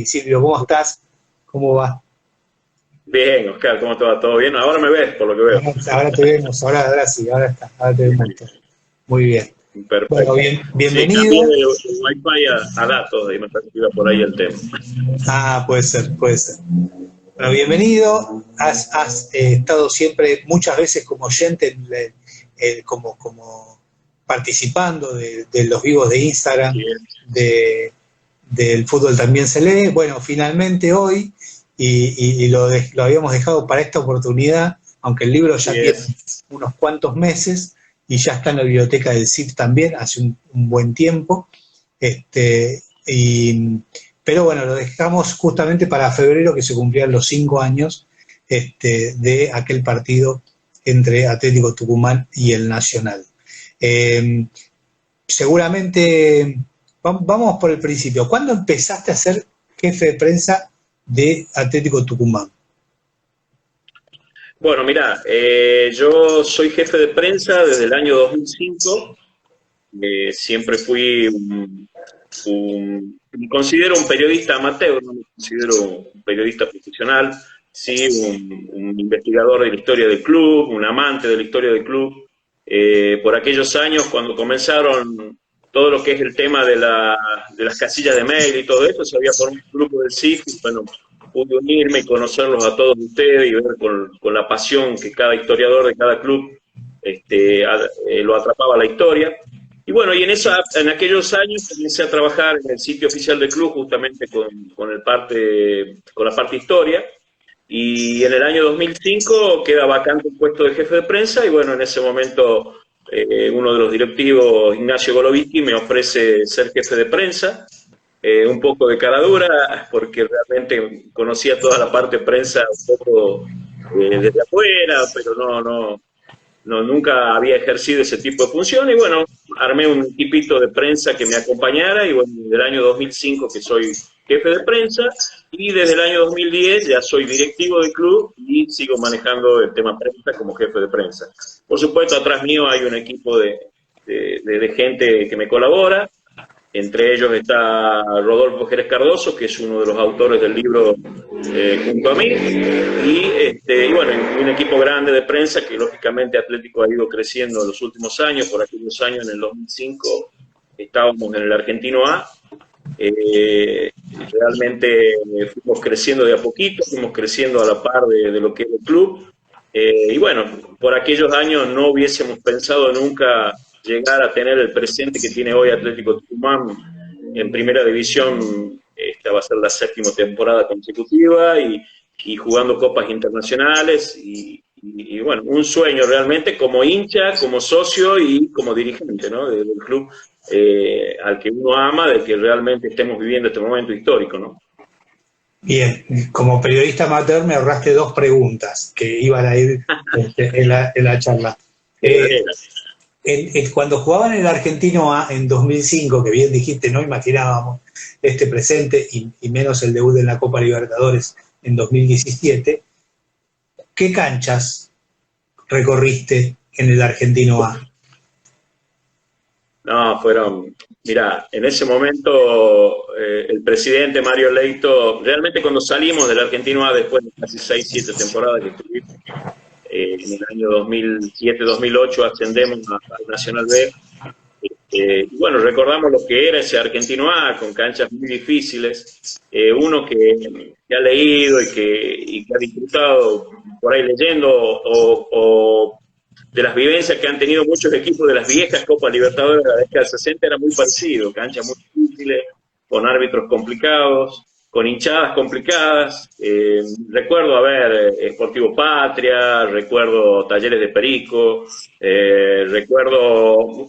Silvio, ¿cómo estás? ¿Cómo va? Bien, Oscar, ¿cómo te va? ¿Todo bien? Ahora me ves, por lo que veo. Ahora te vemos, ahora sí, ahora está, ahora te vemos todo. Muy bien. Bueno, Perfecto. Sí, cambié bienvenido. de Wi-Fi a datos y me parece que iba por ahí el tema. Ah, puede ser, puede ser. Bueno, bienvenido. Has estado siempre, muchas veces como oyente, como participando de los vivos de Instagram, Así es. de, del fútbol también se lee. Bueno, finalmente hoy, lo habíamos dejado para esta oportunidad, aunque el libro Así ya tiene es. unos cuantos meses y ya está en la biblioteca del CIF también, hace un buen tiempo. Este, y, pero bueno, lo dejamos justamente para febrero, que se cumplían los 5 años de aquel partido entre Atlético Tucumán y el Nacional. Eh, Seguramente, vamos por el principio. ¿Cuándo empezaste a ser jefe de prensa de Atlético Tucumán? Bueno, mira, yo soy jefe de prensa desde el año 2005. Siempre fui me considero un periodista amateur, no me considero un periodista profesional, sí, un investigador de la historia del club, un amante de la historia del club. Por aquellos años, cuando comenzaron todo lo que es el tema de las casillas de mail y todo eso, se había formado un grupo del CIF, y bueno, pude unirme y conocerlos a todos ustedes y ver con la pasión que cada historiador de cada club lo atrapaba la historia. Y bueno, en aquellos años comencé a trabajar en el sitio oficial del club justamente con la parte historia. Y en el año 2005 queda vacante el puesto de jefe de prensa y bueno, en ese momento uno de los directivos, Ignacio Golovicki, me ofrece ser jefe de prensa. Un poco de cara dura, porque realmente conocía toda la parte de prensa un poco desde afuera, pero nunca había ejercido ese tipo de función y bueno, armé un equipito de prensa que me acompañara y bueno, desde el año 2005 que soy jefe de prensa y desde el año 2010 ya soy directivo del club y sigo manejando el tema prensa como jefe de prensa. Por supuesto, atrás mío hay un equipo de gente que me colabora, entre ellos está Rodolfo Jerez Cardoso, que es uno de los autores del libro junto a mí, y bueno, un equipo grande de prensa que lógicamente Atlético ha ido creciendo en los últimos años. Por aquellos años, en el 2005, estábamos en el Argentino A. Realmente fuimos creciendo de a poquito, fuimos creciendo a la par de lo que es el club. Y bueno, por aquellos años no hubiésemos pensado nunca llegar a tener el presente que tiene hoy Atlético Tucumán en primera división. Esta va a ser la séptima temporada consecutiva y jugando copas internacionales y bueno, un sueño realmente como hincha, como socio y como dirigente, ¿no? Del club al que uno ama, de que realmente estemos viviendo este momento histórico, ¿no? Bien, como periodista amateur me ahorraste dos preguntas que iban a ir en la charla. Eh, Cuando jugaban en el Argentino A en 2005, que bien dijiste, no imaginábamos este presente y menos el debut en la Copa Libertadores en 2017, ¿qué canchas recorriste en el Argentino A? No, mira, en ese momento el presidente Mario Leito, realmente cuando salimos del Argentino A después de casi 6, 7 temporadas que estuvimos, en el año 2007-2008 ascendemos al Nacional B. Y bueno, recordamos lo que era ese Argentino A, con canchas muy difíciles. Uno que ha leído y que ha disfrutado por ahí leyendo o de las vivencias que han tenido muchos equipos de las viejas Copas Libertadores de la década del 60 era muy parecido, canchas muy difíciles, con árbitros complicados, con hinchadas complicadas. Recuerdo, a ver, Sportivo Patria, recuerdo Talleres de Perico,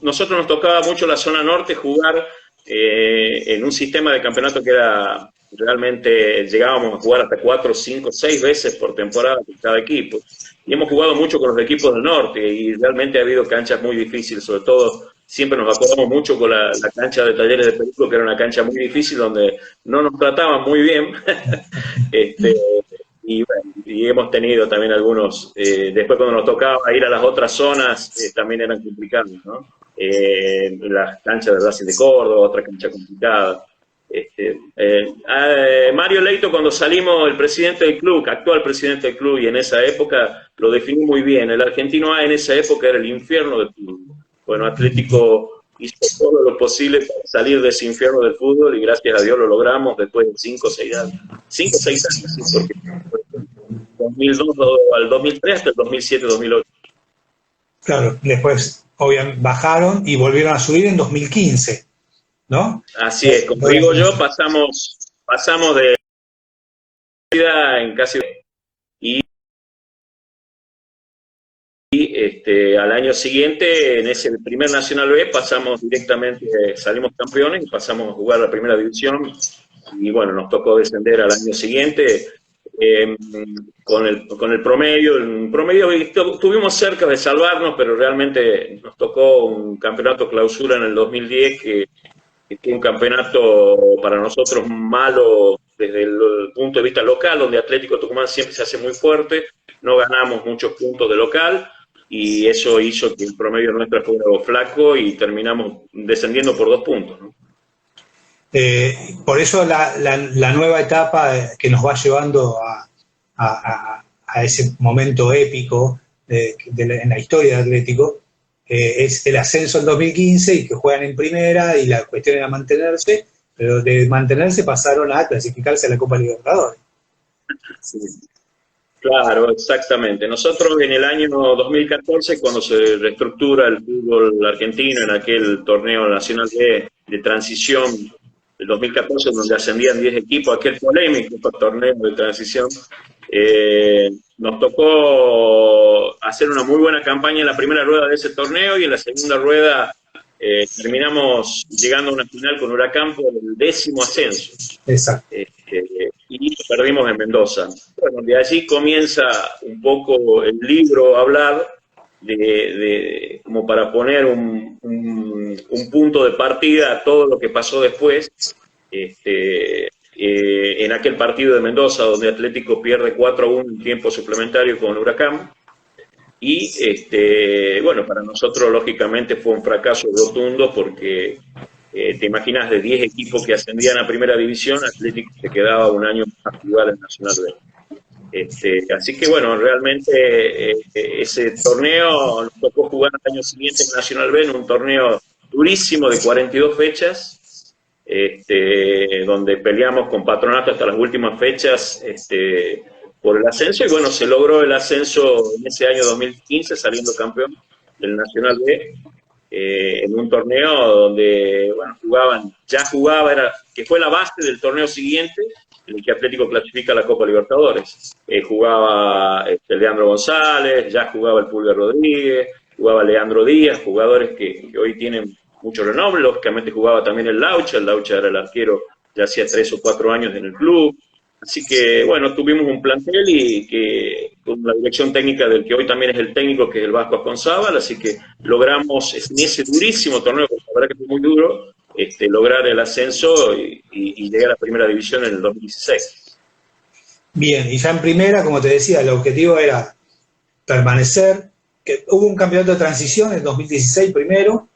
nosotros nos tocaba mucho la zona norte jugar en un sistema de campeonato que era realmente, llegábamos a jugar hasta 4, 5, 6 veces por temporada con cada equipo. Y hemos jugado mucho con los equipos del norte y realmente ha habido canchas muy difíciles, sobre todo siempre nos acordamos mucho con la cancha de Talleres de Perico, que era una cancha muy difícil donde no nos trataban muy bien. este, bueno, y hemos tenido también algunos, después cuando nos tocaba ir a las otras zonas, también eran complicados, ¿no? Las canchas de Racing de Córdoba, otra cancha complicada. Mario Leito, cuando salimos, el presidente del club, actual presidente del club, y en esa época lo definió muy bien. El Argentino A en esa época era el infierno del fútbol. Bueno, Atlético hizo todo lo posible para salir de ese infierno del fútbol y gracias a Dios lo logramos después de 5 o 6 años. 5 o 6 años, sí, porque 2002 al 2003 hasta el 2007-2008. Claro, después obviamente bajaron y volvieron a subir en 2015, ¿no? Así es, como digo yo, pasamos de en casi al año siguiente, en ese primer Nacional B, pasamos directamente, salimos campeones y pasamos a jugar la primera división. Y bueno, nos tocó descender al año siguiente con el promedio. En promedio estuvimos cerca de salvarnos, pero realmente nos tocó un campeonato clausura en el 2010 que fue un campeonato para nosotros malo desde el punto de vista local, donde Atlético Tucumán siempre se hace muy fuerte, no ganamos muchos puntos de local, y eso hizo que el promedio nuestro fuera flaco y terminamos descendiendo por 2 puntos, ¿no? Por eso la nueva etapa que nos va llevando a ese momento épico en la historia de Atlético es el ascenso en 2015 y que juegan en primera, y la cuestión era mantenerse, pero de mantenerse pasaron a clasificarse a la Copa Libertadores. Sí. Claro, exactamente. Nosotros en el año 2014, cuando se reestructura el fútbol argentino en aquel torneo nacional de transición del 2014, donde ascendían 10 equipos, aquel polémico torneo de transición, nos tocó hacer una muy buena campaña en la primera rueda de ese torneo, y en la segunda rueda terminamos llegando a una final con Huracán por el 10º ascenso. Exacto. Y perdimos en Mendoza. Bueno, de allí comienza un poco el libro a hablar como para poner un punto de partida a todo lo que pasó después, en aquel partido de Mendoza, donde Atlético pierde 4-1 en tiempo suplementario con Huracán. Y bueno, para nosotros lógicamente fue un fracaso rotundo, porque te imaginas, de 10 equipos que ascendían a primera división, Atlético se quedaba un año a jugar en Nacional B. Así que bueno, realmente ese torneo nos tocó jugar al año siguiente en Nacional B, en un torneo durísimo de 42 fechas, donde peleamos con Patronato hasta las últimas fechas por el ascenso, y bueno, se logró el ascenso en ese año 2015, saliendo campeón del Nacional B, en un torneo donde, bueno, que fue la base del torneo siguiente, en el que Atlético clasifica a la Copa Libertadores. Jugaba Leandro González, ya jugaba el Pulga Rodríguez, jugaba Leandro Díaz, jugadores que hoy tienen mucho renombre. Lógicamente jugaba también el Laucha era el arquero, ya hacía 3 o 4 años en el club. Así que, bueno, tuvimos un plantel y que con la dirección técnica del que hoy también es el técnico, que es el Vasco Asconzábal, así que logramos en ese durísimo torneo, porque la verdad que fue muy duro, lograr el ascenso y llegar a la primera división en el 2016. Bien, y ya en primera, como te decía, el objetivo era permanecer, que hubo un campeonato de transición en 2016 primero,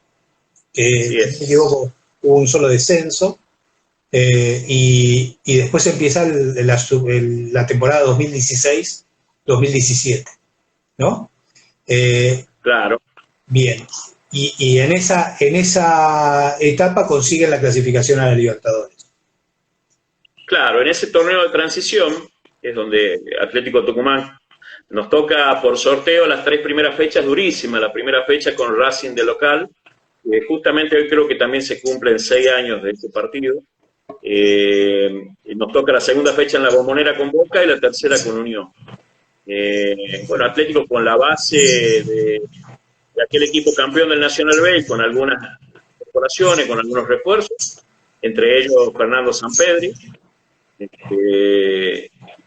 que si no me equivoco, hubo un solo descenso. Y después empieza la temporada 2016-2017, ¿no? Claro. Bien. Y en esa etapa consiguen la clasificación a la Libertadores. Claro, en ese torneo de transición es donde Atlético Tucumán nos toca por sorteo las 3 primeras fechas durísimas. La primera fecha con Racing de local, justamente hoy creo que también se cumplen 6 años de ese partido. Nos toca la segunda fecha en la Bombonera con Boca y la tercera con Unión. Bueno, Atlético con la base de aquel equipo campeón del Nacional B, con algunas incorporaciones, con algunos refuerzos, entre ellos Fernando Sampedri,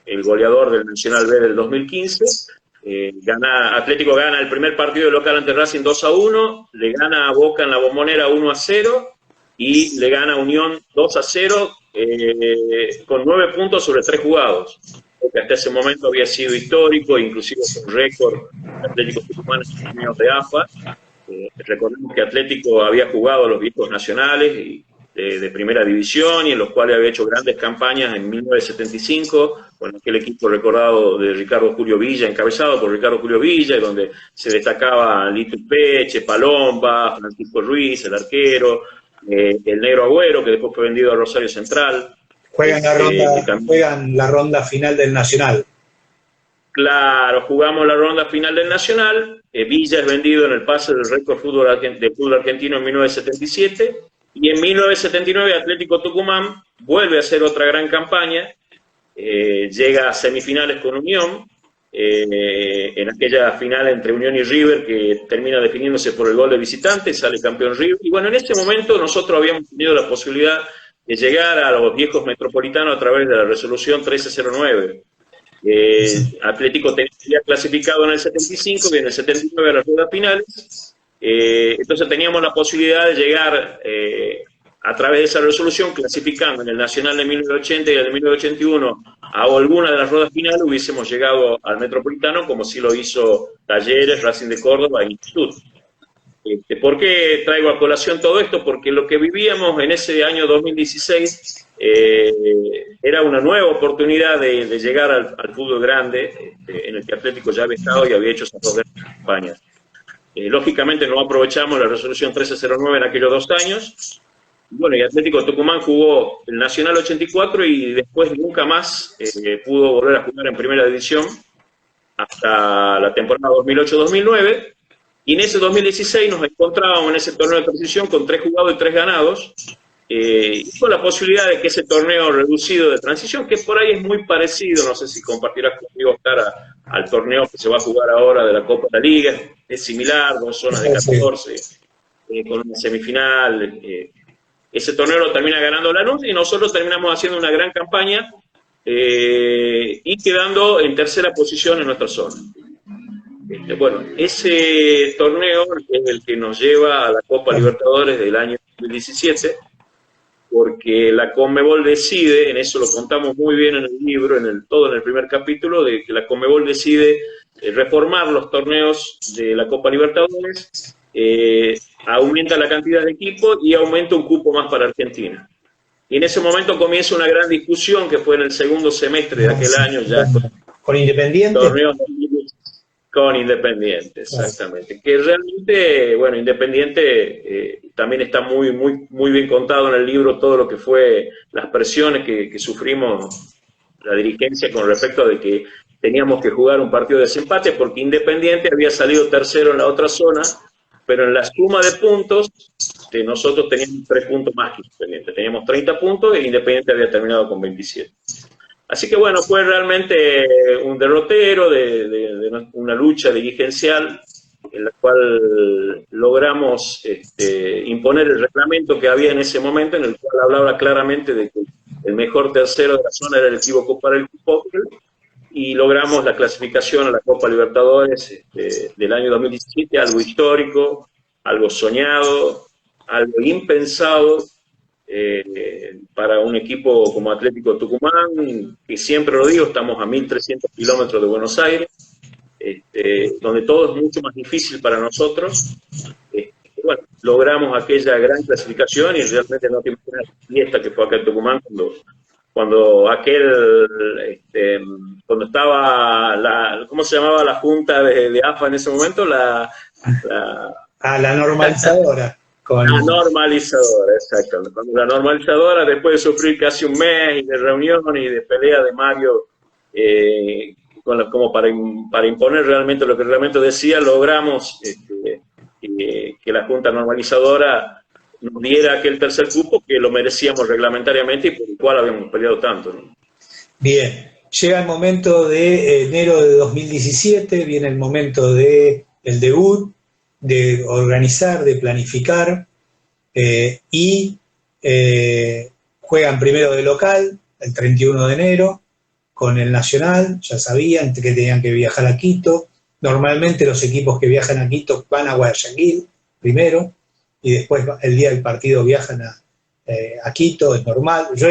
el goleador del Nacional B del 2015. Atlético gana el primer partido de local ante Racing 2-1, le gana a Boca en la Bombonera 1-0, y le gana a Unión 2-0 con 9 puntos sobre 3 jugados, porque hasta ese momento había sido histórico, inclusive un récord Atlético Tucumán en los torneos de AFA. Recordemos que Atlético había jugado los viejos nacionales y de primera división y en los cuales había hecho grandes campañas en 1975, con aquel equipo recordado de Ricardo Julio Villa, encabezado por Ricardo Julio Villa, donde se destacaba Lito Peche, Palomba, Francisco Ruiz, el arquero, el Negro Agüero, que después fue vendido a Rosario Central. Juegan la ronda final del Nacional. Claro, jugamos la ronda final del Nacional. Villa es vendido en el pase del récord del fútbol argentino en 1977. Y en 1979 Atlético Tucumán vuelve a hacer otra gran campaña. Llega a semifinales con Unión. En aquella final entre Unión y River, que termina definiéndose por el gol de visitante, sale campeón River. Y bueno, en ese momento nosotros habíamos tenido la posibilidad de llegar a los viejos metropolitanos a través de la resolución 1309. Atlético tenía clasificado en el 75 y en el 79 a las ruedas finales. Entonces teníamos la posibilidad de llegar a través de esa resolución, clasificando en el Nacional de 1980 y el de 1981 a alguna de las ruedas finales, hubiésemos llegado al Metropolitano, como sí lo hizo Talleres, Racing de Córdoba e Instituto. ¿Por qué traigo a colación todo esto? Porque lo que vivíamos en ese año 2016 era una nueva oportunidad de llegar al fútbol grande, en el que Atlético ya había estado y había hecho esas dos grandes campañas. Lógicamente no aprovechamos la resolución 1309 en aquellos 2 años. Bueno, y Atlético Tucumán jugó el Nacional 84 y después nunca más pudo volver a jugar en primera división hasta la temporada 2008-2009. Y en ese 2016 nos encontrábamos en ese torneo de transición con 3 jugados y 3 ganados, y con la posibilidad de que ese torneo reducido de transición, que por ahí es muy parecido, no sé si compartirás conmigo, Oscar, al torneo que se va a jugar ahora de la Copa de la Liga, es similar, 2 zonas de 14, con una semifinal. Ese torneo lo termina ganando Lanús y nosotros terminamos haciendo una gran campaña y quedando en tercera posición en nuestra zona. Bueno, ese torneo es el que nos lleva a la Copa Libertadores del año 2017, porque la Conmebol decide, en eso lo contamos muy bien en el libro, todo en el primer capítulo, de que la Conmebol decide reformar los torneos de la Copa Libertadores, aumenta la cantidad de equipos y aumenta un cupo más para Argentina. Y en ese momento comienza una gran discusión que fue en el segundo semestre de aquel año, ya con Independiente. Torneos con Independiente, exactamente. Que realmente, bueno, Independiente también está muy bien contado en el libro todo lo que fue las presiones que sufrimos la dirigencia con respecto a de que teníamos que jugar un partido de desempate, porque Independiente había salido tercero en la otra zona, pero en la suma de puntos, nosotros teníamos 3 puntos más que Independiente. Teníamos 30 puntos e Independiente había terminado con 27. Así que bueno, fue realmente un derrotero de una lucha dirigencial en la cual logramos imponer el reglamento que había en ese momento, en el cual hablaba claramente de que el mejor tercero de la zona era el equívoco para el cupo, y logramos la clasificación a la Copa Libertadores del año 2017, algo histórico, algo soñado, algo impensado, para un equipo como Atlético Tucumán, que siempre lo digo, estamos a 1.300 kilómetros de Buenos Aires, donde todo es mucho más difícil para nosotros. Bueno, logramos aquella gran clasificación y realmente no te imaginas la fiesta que fue acá en Tucumán cuando estaba ¿cómo se llamaba la junta de AFA en ese momento? La normalizadora. La normalizadora, exacto. Cuando la normalizadora, después de sufrir casi un mes de reunión y de pelea de Mario, como para imponer realmente lo que el reglamento decía, logramos que la Junta Normalizadora nos diera aquel tercer cupo que lo merecíamos reglamentariamente y por el cual habíamos peleado tanto, ¿no? Bien, llega el momento de enero de 2017, viene el momento del debut, de organizar, de planificar, y juegan primero de local, el 31 de enero, con el Nacional, ya sabían que tenían que viajar a Quito. Normalmente los equipos que viajan a Quito van a Guayaquil primero, y después el día del partido viajan a Quito, es normal. Yo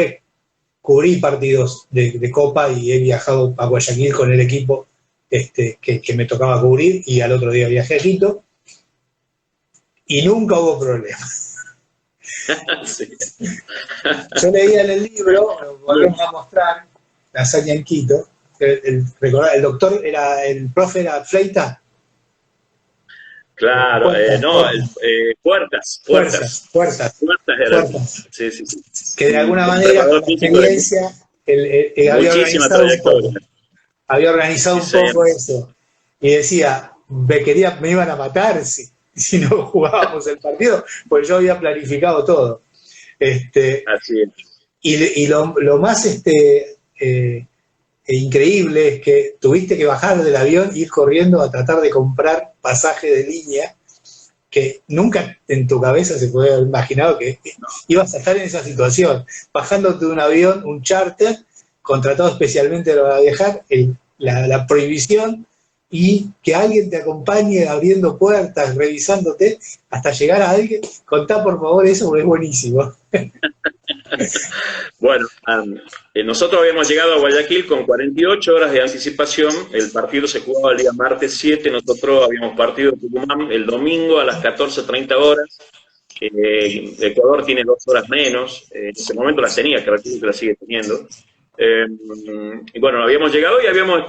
cubrí partidos de Copa y he viajado a Guayaquil con el equipo que me tocaba cubrir, y al otro día viajé a Quito, y nunca hubo problema. Sí. Yo leía en el libro, lo volvemos a mostrar, la hazaña en Quito, el doctor, el profe era Fleita. Claro, Puertas era. Puertas. Sí, sí, sí. Que de alguna Un manera, preparador con físico de experiencia, muchísima trayectoria. Había organizado un Sí, poco eso. Y decía, me iban a matar si no jugábamos el partido, pues yo había planificado todo. así es. Y lo más increíble es que tuviste que bajar del avión e ir corriendo a tratar de comprar pasaje de línea, que nunca en tu cabeza se puede haber imaginado que ibas a estar en esa situación, bajándote de un avión, un charter, contratado especialmente para viajar, la prohibición, y que alguien te acompañe abriendo puertas, revisándote, hasta llegar a alguien. Contá por favor eso, porque es buenísimo. Bueno, nosotros habíamos llegado a Guayaquil con 48 horas de anticipación. El partido se jugaba el día martes 7. Nosotros habíamos partido en Tucumán el domingo a las 14:30 horas. Ecuador tiene 2 horas menos. En ese momento las tenía, que recuerdo que las sigue teniendo. Y bueno, habíamos llegado y habíamos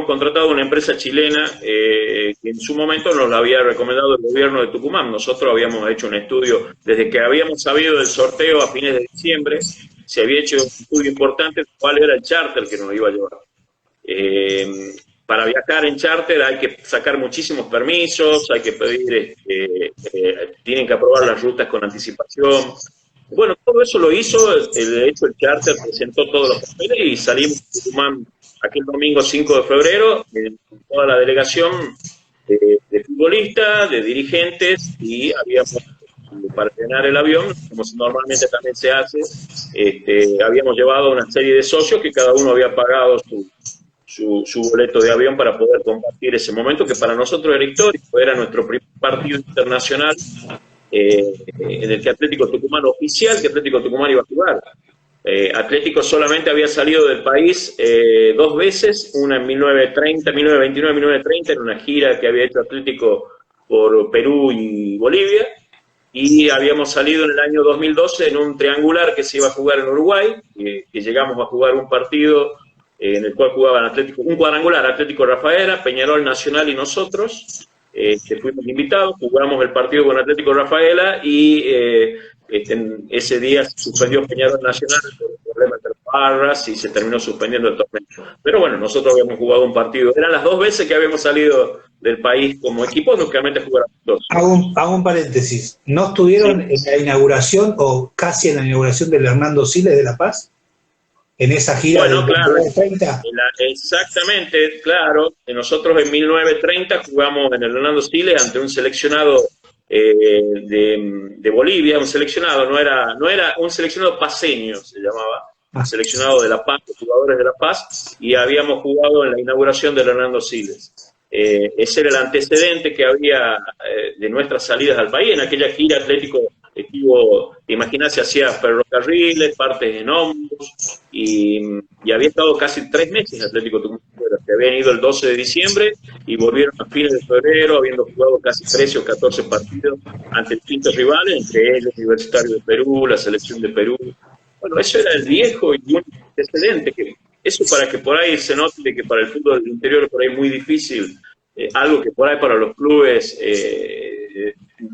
contratado una empresa chilena que en su momento nos la había recomendado el gobierno de Tucumán. Nosotros habíamos hecho un estudio, desde que habíamos sabido del sorteo a fines de diciembre, se había hecho un estudio importante de cuál era el charter que nos iba a llevar. Para viajar en charter hay que sacar muchísimos permisos, hay que pedir, tienen que aprobar las rutas con anticipación. Bueno, todo eso lo hizo, de hecho el charter presentó todos los papeles y salimos de Tucumán aquel domingo 5 de febrero, toda la delegación de futbolistas, de dirigentes, y habíamos, para llenar el avión, como normalmente también se hace, habíamos llevado una serie de socios que cada uno había pagado su boleto de avión para poder compartir ese momento que para nosotros era histórico, era nuestro primer partido internacional en el que Atlético Tucumán oficial, que Atlético Tucumán iba a jugar. Atlético solamente había salido del país 2 veces, una en 1930, 1929, 1930, en una gira que había hecho Atlético por Perú y Bolivia, y habíamos salido en el año 2012 en un triangular que se iba a jugar en Uruguay, que llegamos a jugar un partido en el cual jugaban Atlético, un cuadrangular, Atlético Rafaela, Peñarol Nacional y nosotros. Fuimos invitados, jugamos el partido con Atlético Rafaela y ese día se suspendió Peñarol Nacional por problemas de barras y se terminó suspendiendo el torneo. Pero bueno, nosotros habíamos jugado un partido, eran las 2 veces que habíamos salido del país como equipo, únicamente jugáramos 2. Hago un paréntesis, ¿no estuvieron en la inauguración o casi en la inauguración del Hernando Siles de La Paz? En esa gira bueno, del claro, 1930. Exactamente, claro. Nosotros en 1930 jugamos en el Hernando Siles ante un seleccionado de Bolivia, un seleccionado, no era un seleccionado paceño, se llamaba, un seleccionado de La Paz, de jugadores de La Paz, y habíamos jugado en la inauguración del Hernando Siles. Ese era el antecedente que había de nuestras salidas al país. En aquella gira Atlético estuvo, te imaginas, se hacía ferrocarriles, partes en ómnibus, y había estado casi 3 meses Atlético Tucumán. Se habían ido el 12 de diciembre y volvieron a fines de febrero, habiendo jugado casi 13 o 14 partidos ante distintos rivales, entre ellos Universitario de Perú, la selección de Perú. Bueno, eso era el viejo y un antecedente, que eso para que por ahí se note que para el fútbol del interior por ahí es muy difícil, algo que por ahí para los clubes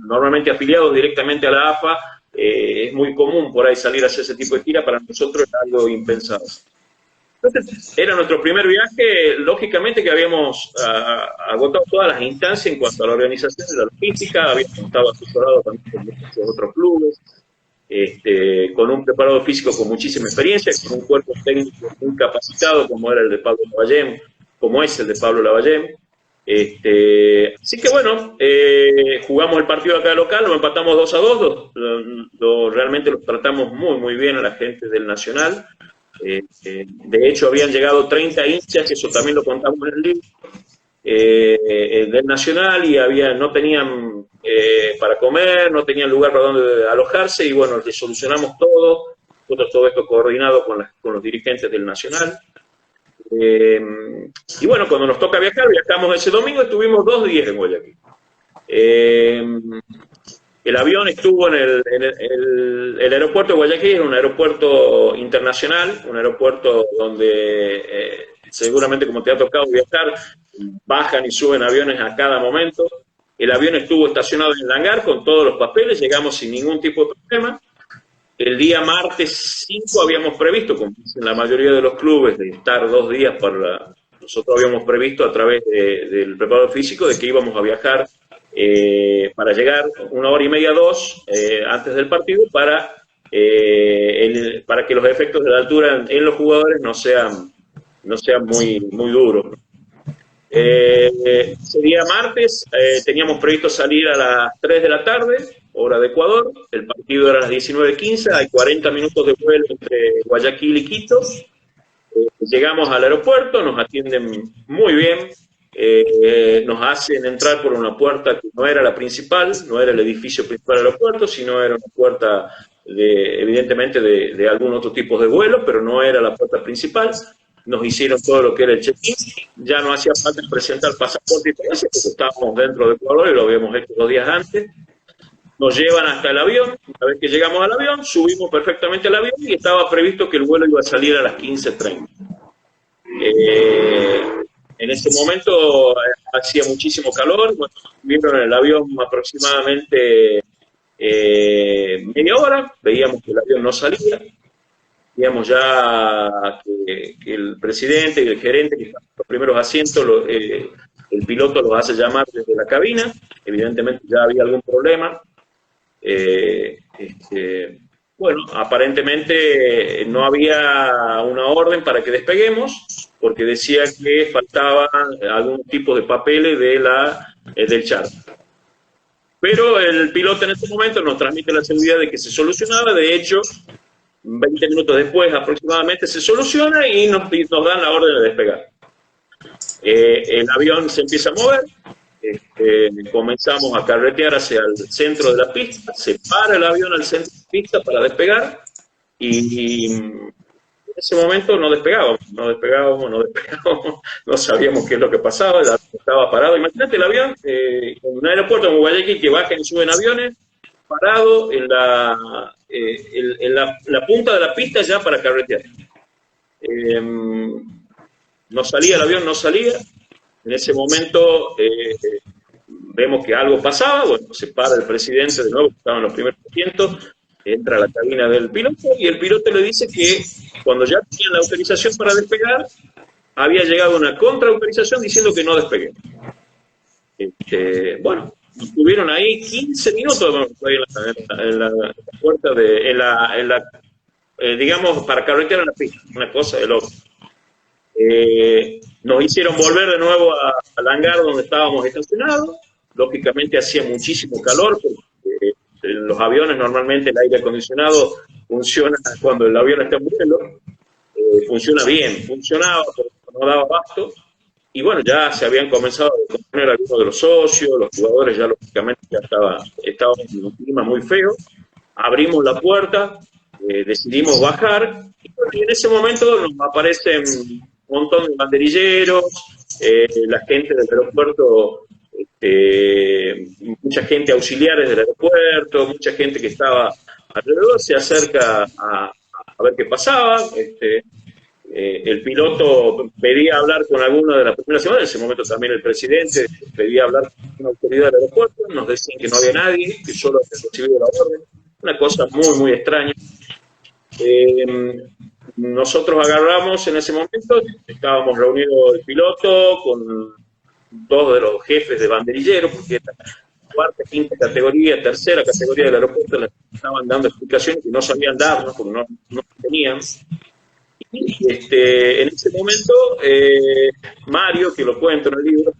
normalmente afiliados directamente a la AFA, es muy común por ahí salir a hacer ese tipo de gira, para nosotros era algo impensado. Entonces, era nuestro primer viaje, lógicamente que habíamos agotado todas las instancias en cuanto a la organización de la logística, habíamos estado asesorados también por muchos otros clubes, con un preparador físico con muchísima experiencia, con un cuerpo técnico muy capacitado, como era el de Pablo Lavallén, como es el de Pablo Lavallén. Así que bueno, jugamos el partido acá local, lo empatamos 2-2, realmente los tratamos muy muy bien a la gente del Nacional. De hecho habían llegado 30 hinchas, que eso también lo contamos en el libro, del Nacional, y no tenían para comer, no tenían lugar para donde alojarse, y bueno, les solucionamos todo esto coordinado con los dirigentes del Nacional. Y bueno, cuando nos toca viajar, viajamos ese domingo, estuvimos 2 días en Guayaquil. El avión estuvo en el aeropuerto de Guayaquil, es un aeropuerto internacional, un aeropuerto donde seguramente, como te ha tocado viajar, bajan y suben aviones a cada momento. El avión estuvo estacionado en el hangar con todos los papeles, llegamos sin ningún tipo de problema. El día martes 5 habíamos previsto, como dicen la mayoría de los clubes, de estar 2 días nosotros habíamos previsto a través del preparador físico de que íbamos a viajar para llegar 1 hora y media, 2 antes del partido para que los efectos de la altura en los jugadores no sean muy duros. Ese día martes teníamos previsto salir a las 3 de la tarde, hora de Ecuador. El partido era a las 19:15, hay 40 minutos de vuelo entre Guayaquil y Quito. Llegamos al aeropuerto, nos atienden muy bien, nos hacen entrar por una puerta que no era la principal, no era el edificio principal del aeropuerto, sino era una puerta evidentemente de algún otro tipo de vuelo, pero no era la puerta principal. Nos hicieron todo lo que era el check-in, ya no hacía falta presentar pasaporte y todo eso, porque estábamos dentro de Ecuador y lo habíamos hecho 2 días antes. Nos llevan hasta el avión, una vez que llegamos al avión, subimos perfectamente al avión y estaba previsto que el vuelo iba a salir a las 15:30. En ese momento hacía muchísimo calor, bueno, estuvieron en el avión aproximadamente media hora, veíamos que el avión no salía. Digamos ya que el presidente y el gerente, que están en los primeros asientos, el piloto los hace llamar desde la cabina, evidentemente ya había algún problema. Bueno, aparentemente no había una orden para que despeguemos, porque decía que faltaban algún tipo de papeles del charter. Pero el piloto en este momento nos transmite la seguridad de que se solucionaba. De hecho, 20 minutos después aproximadamente se soluciona y nos dan la orden de despegar. El avión se empieza a mover, comenzamos a carretear hacia el centro de la pista, se para el avión al centro de la pista para despegar y en ese momento no despegábamos, no sabíamos qué es lo que pasaba, el avión estaba parado. Imagínate el avión en un aeropuerto como Guayaquil, que bajan y suben aviones, parado en la punta de la pista ya para carretear. No salía el avión, no salía. En ese momento vemos que algo pasaba, bueno, se para el presidente de nuevo, que estaba en los primeros asientos, entra a la cabina del piloto y el piloto le dice que cuando ya tenían la autorización para despegar, había llegado una contraautorización diciendo que no despegué. Bueno, estuvieron ahí 15 minutos en la puerta digamos, para carretear en la pista, una cosa de loco. Nos hicieron volver de nuevo al hangar donde estábamos estacionados. Lógicamente hacía muchísimo calor, porque en los aviones normalmente el aire acondicionado funciona cuando el avión está en vuelo, funciona bien, funcionaba, pero no daba abasto. Y bueno, ya se habían comenzado a componer algunos de los socios, los jugadores ya lógicamente ya estaban en un clima muy feo. Abrimos la puerta, decidimos bajar, y en ese momento nos aparecen un montón de banderilleros, la gente del aeropuerto, mucha gente auxiliares del aeropuerto, mucha gente que estaba alrededor, se acerca a ver qué pasaba. El piloto pedía hablar con alguna de las primeras semanas, en ese momento también el presidente pedía hablar con una autoridad del aeropuerto, nos decían que no había nadie, que solo había recibido la orden, una cosa muy, muy extraña. Nosotros agarramos en ese momento, estábamos reunidos el piloto con 2 de los jefes de banderilleros, porque era cuarta, quinta categoría, tercera categoría del aeropuerto, les estaban dando explicaciones que no sabían darnos, porque no tenían. En ese momento, Mario, que lo cuento en el libro,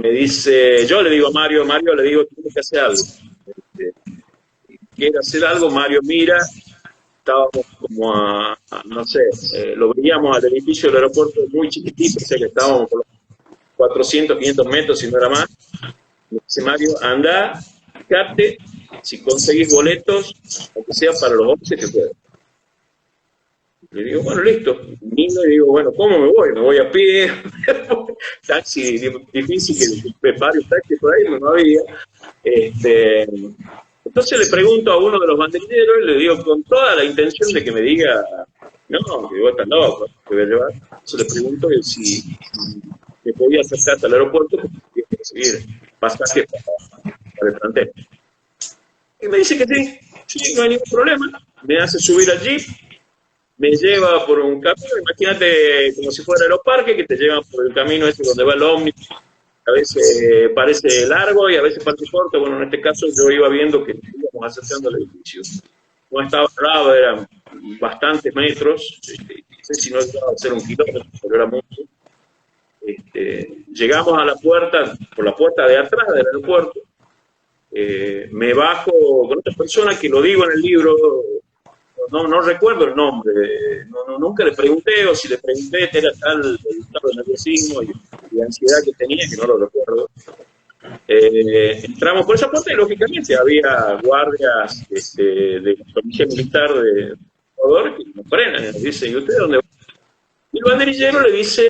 me dice, yo le digo a Mario, le digo, tienes que hacer algo. Quiere hacer algo, Mario mira, estábamos como no sé, lo veíamos al edificio del aeropuerto muy chiquitito, o sea que estábamos por los 400, 500 metros, si no era más. Me dice Mario, anda, fíjate, si conseguís boletos, aunque sea para los 11 que puedas. Le digo, bueno, listo. Miro y digo, bueno, ¿cómo me voy? Me voy a pie. Taxi difícil, que varios taxis por ahí no había. Entonces le pregunto a uno de los banderilleros y le digo, con toda la intención de que me diga, no, que vos estás loco, que voy a llevar. Entonces le pregunto que si me podía acercar hasta el aeropuerto porque quería conseguir pasaje para el plantel. Y me dice que sí, no hay ningún problema. Me hace subir al jeep, me lleva por un camino, imagínate como si fuera los parques, que te llevan por el camino ese donde va el ómnibus. A veces parece largo y a veces parece corto. Bueno, en este caso yo iba viendo que íbamos acercando al edificio. No estaba al lado, eran bastantes metros. No sé si no llegaba a ser 1 kilómetro, pero era mucho. Llegamos a la puerta, por la puerta de atrás del aeropuerto. Me bajo con otra persona que lo digo en el libro. No recuerdo el nombre, nunca le pregunté, o si le pregunté, era tal el estado de nerviosismo y ansiedad que tenía, que no lo recuerdo. Entramos por esa puerta y lógicamente había guardias de la policía militar de Ecuador que nos frenan y nos dicen, ¿y usted dónde va? Y el banderillero le dice,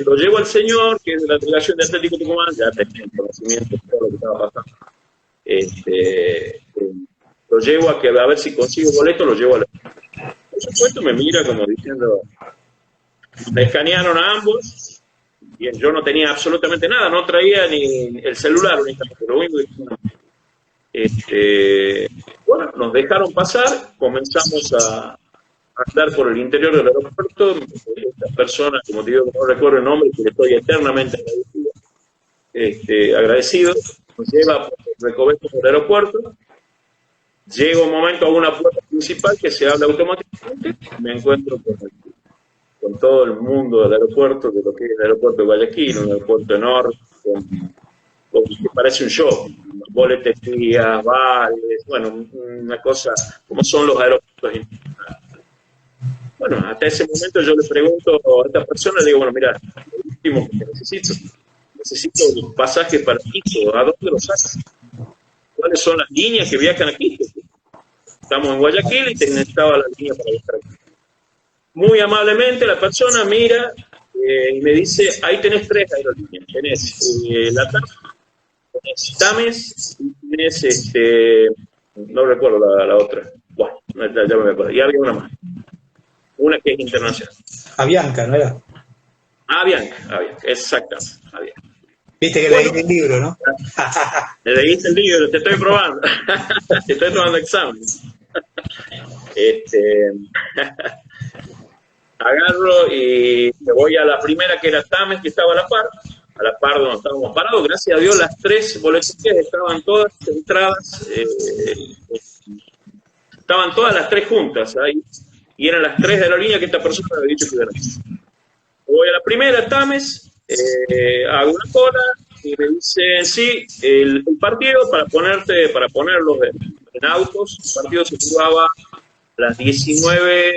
lo llevo al señor, que es de la delegación de Atlético Tucumán, ya tenía conocimiento de todo lo que estaba pasando. Lo llevo a ver si consigo boleto, lo llevo a la... Por supuesto me mira como diciendo, me escanearon a ambos, bien, yo no tenía absolutamente nada, no traía ni el celular únicamente, lo único que... bueno, nos dejaron pasar, comenzamos a andar por el interior del aeropuerto, esta persona, como te digo, no recuerdo el nombre, que le estoy eternamente agradecido, nos lleva por el recoveco del aeropuerto. Llega un momento a una puerta principal que se abre automáticamente, me encuentro con todo el mundo del aeropuerto, de lo que es el aeropuerto de Guayaquil, un aeropuerto enorme, que parece un show, boleterías, bares, bueno, una cosa, como son los aeropuertos internacionales. Bueno, hasta ese momento yo le pregunto a esta persona, le digo, bueno, mira, lo último que necesito los pasajes para Quito, ¿a dónde los sacas? ¿Cuáles son las líneas que viajan aquí? Estamos en Guayaquil y necesitaba la línea para viajar aquí. Muy amablemente la persona mira y me dice, ahí tenés 3 aerolíneas. Tenés LATAM, tenés TAMES y tenés, no recuerdo la otra. Bueno, ya me acuerdo. Y había una más. Una que es internacional. Avianca, ¿no era? Avianca, exactamente. Avianca. Viste que leíste el libro, ¿no? Le leíste el libro, te estoy probando. Te estoy tomando examen. Agarro y me voy a la primera que era TAMES, que estaba a la par donde estábamos parados. Gracias a Dios las 3 boleterías estaban todas centradas, estaban todas las 3 juntas ahí, y eran las 3 aerolíneas que esta persona me había dicho que iban a hacer. Voy a la primera, TAMES, hago una cola y me dicen, sí, el partido, para ponerlos en autos, el partido se jugaba a las 19,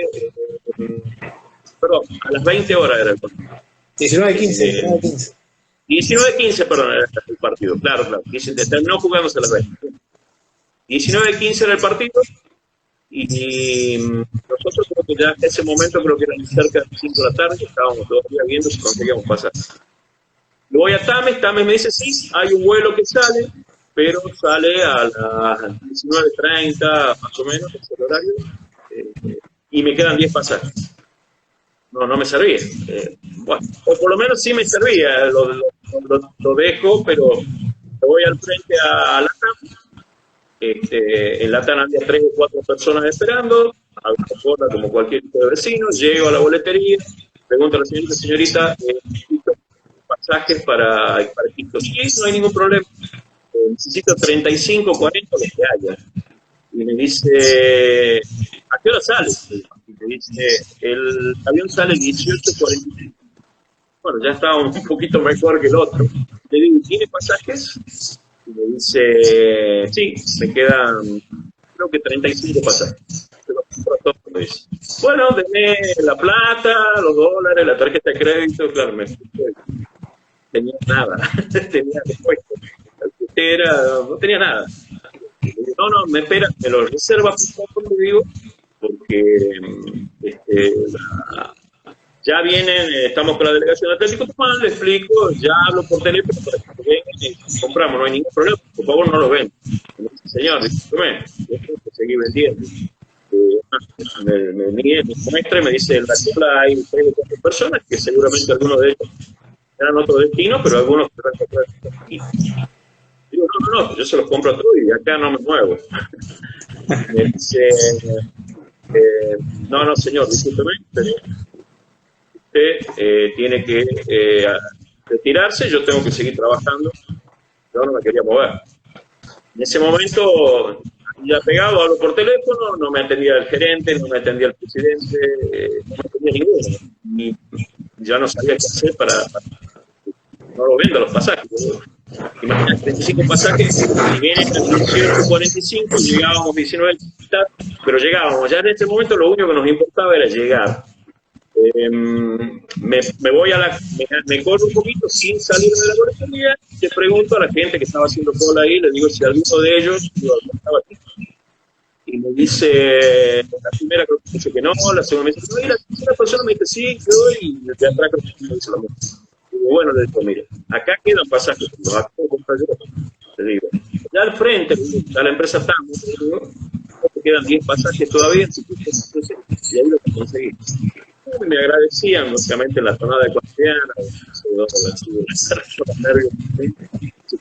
perdón, a las 20 horas era el partido. 19:15. 19:15, perdón, era el partido, claro, terminó jugándose a las 20. 19:15 era el partido, y nosotros creo que ya en ese momento, creo que eran cerca de las 5 de la tarde, estábamos todavía viendo si conseguíamos pasar. Le voy a TAMES me dice, sí, hay un vuelo que sale, pero sale a las 19:30, más o menos, es el horario, y me quedan 10 pasajes. No me servía. Bueno, o por lo menos sí me servía, lo dejo, pero voy al frente a LATAM. En LATAM había 3 o 4 personas esperando, hago una cola como cualquier tipo de vecino, llego a la boletería, pregunto a la señorita, necesito pasajes para Quito. Sí, no hay ningún problema. Necesito 35, 40, lo que haya. Y me dice, ¿a qué hora sale? Y me dice, el avión sale 18:45. Bueno, ya estaba un poquito mejor que el otro. Le digo, ¿tiene pasajes? Y me dice, sí, me quedan, creo que 35 pasajes. Bueno, denme la plata, los dólares, la tarjeta de crédito, claro, tenía nada, tenía después, la billetera, no tenía nada. No, me espera, me lo reserva, por digo, porque ya vienen, estamos con la delegación de Atlético Tucumán, le explico, ya hablo por teléfono para que vengan y compramos, no hay ningún problema, por favor no lo ven. señor, discúlpeme, yo tengo que seguir vendiendo. Mi maestra me dice, en la cola hay 3 o 4 personas que seguramente algunos de ellos eran otro destino, pero algunos querrán comprar aquí. Digo, no, yo se los compro a todos y acá no me muevo. Me dice, no, señor, discúlpeme, pero usted tiene que retirarse, yo tengo que seguir trabajando. Yo no me quería mover. En ese momento, ya pegado, hablo por teléfono, no me atendía el gerente, no me atendía el presidente, no me atendía ninguno. Y ya no sabía qué hacer para no lo vendo los pasajes. Imagínate, 35 pasajes, si bien eran 45, llegábamos 19, pero llegábamos. Ya en este momento lo único que nos importaba era llegar. Me voy me corro un poquito sin salir de la boletería, le pregunto a la gente que estaba haciendo cola ahí, le digo si alguno de ellos estaba aquí. Y me dice, la primera creo que dice que no, la segunda me dice que no, y la tercera persona me dice sí, yo, y el de atrás creo que me dice lo mismo. Y digo, bueno, le digo, mire, acá quedan pasajes, los acabo de comprar yo, le digo, ya al frente, a la empresa TAM, le digo, quedan 10 pasajes todavía, y ahí lo que conseguí. Me agradecían, lógicamente, la tonada ecuatoriana, se